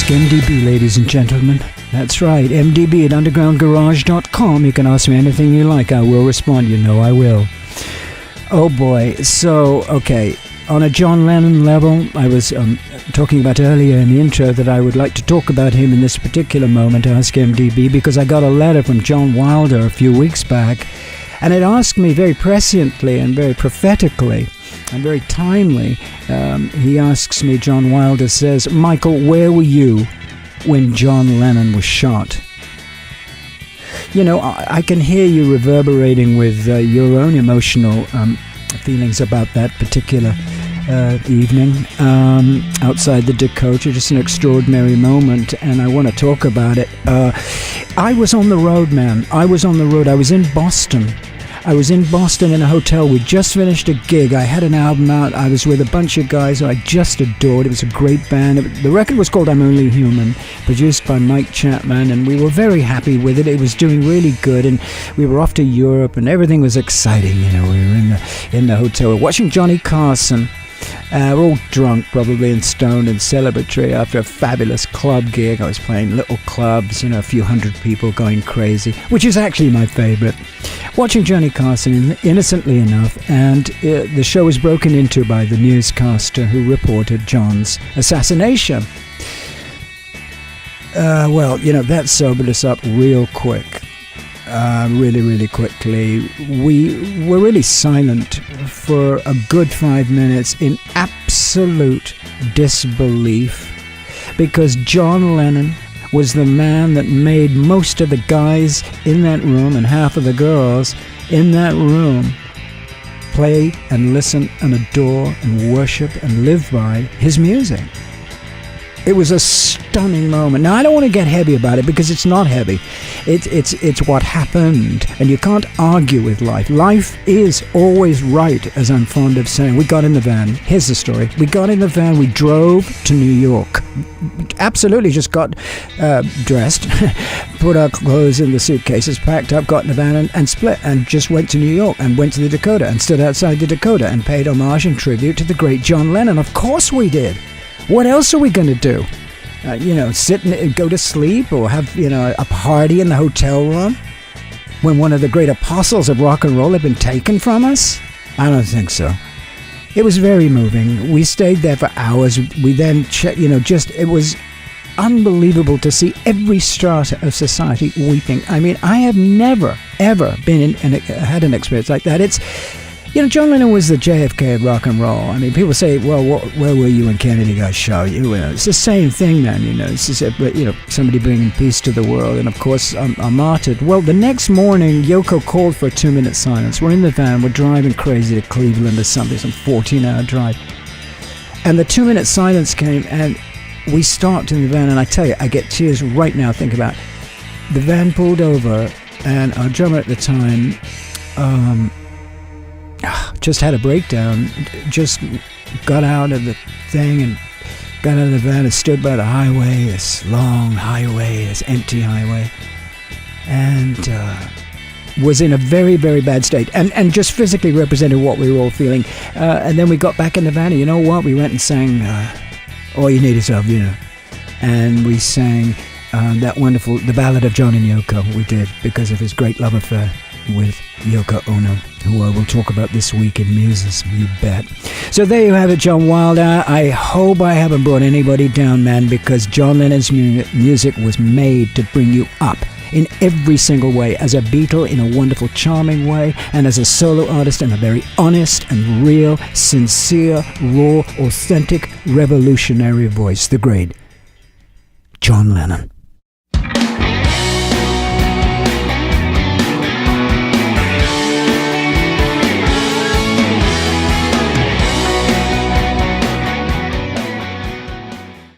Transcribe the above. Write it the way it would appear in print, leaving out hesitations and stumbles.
Ask MDB, ladies and gentlemen. That's right, MDB at undergroundgarage.com. You can ask me anything you like. I will respond. You know I will. Oh boy. So, okay. On a John Lennon level, I was talking about earlier in the intro that I would like to talk about him in this particular moment, Ask MDB, because I got a letter from John Wilder a few weeks back, and it asked me very presciently and very prophetically and very timely. He asks me, John Wilder says, Michael, where were you when John Lennon was shot? You know, I can hear you reverberating with your own emotional feelings about that particular evening outside the Dakota. Just an extraordinary moment, and I want to talk about it. I was on the road, man. I was on the road. I was in Boston. I was in Boston in a hotel. We just finished a gig. I had an album out. I was with a bunch of guys who I just adored. It was a great band. The record was called I'm Only Human, produced by Mike Chapman, and we were very happy with it. It was doing really good, and we were off to Europe, and everything was exciting. You know, we were in the hotel. We're watching Johnny Carson. We're all drunk, probably, and stoned and celebratory after a fabulous club gig. I was playing little clubs, you know, a few hundred people going crazy, which is actually my favorite. Watching Johnny Carson, innocently enough, and the show was broken into by the newscaster who reported John's assassination. Well, you know, that sobered us up real quick. Really, really quickly. We were really silent for a good 5 minutes in absolute disbelief, because John Lennon was the man that made most of the guys in that room and half of the girls in that room play and listen and adore and worship and live by his music. It was a stunning moment. Now, I don't want to get heavy about it, because it's not heavy. It's what happened, and you can't argue with life. Life is always right, as I'm fond of saying. We got in the van. Here's the story. We got in the van. We drove to New York. Absolutely just got dressed, put our clothes in the suitcases, packed up, got in the van, and split, and just went to New York and went to the Dakota and stood outside the Dakota and paid homage and tribute to the great John Lennon. Of course we did. What else are we going to do? You know, sit and go to sleep, or have, you know, a party in the hotel room when one of the great apostles of rock and roll had been taken from us? I don't think so. It was very moving. We stayed there for hours. We then checked, you know, it was unbelievable to see every strata of society weeping. I mean, I have never, ever had an experience like that. It's, you know, John Lennon was the JFK of rock and roll. I mean, people say, well, where were you when Kennedy got shot? You know, it's the same thing, man. You know, it's just, you know, somebody bringing peace to the world, and of course, I'm martyred. Well, the next morning, Yoko called for a 2-minute silence. We're in the van. We're driving crazy to Cleveland or something, some 14-hour drive. And the 2-minute silence came, and we stopped in the van, and I tell you, I get tears right now thinking about it. The van pulled over, and our drummer at the time, just had a breakdown, just got out of the thing and got out of the van and stood by the highway, this long highway, this empty highway, and was in a very, very bad state, and just physically represented what we were all feeling. And then we got back in the van, and you know what? We went and sang All You Need Is Love, you know, and we sang that wonderful, the Ballad of John and Yoko. We did, because of his great love affair with Yoko Ono, who I will talk about this week in Muses, you bet. So there you have it, John Wilder. I hope I haven't brought anybody down, man, because John Lennon's music was made to bring you up in every single way, as a Beatle in a wonderful, charming way, and as a solo artist in a very honest and real, sincere, raw, authentic, revolutionary voice. The great John Lennon.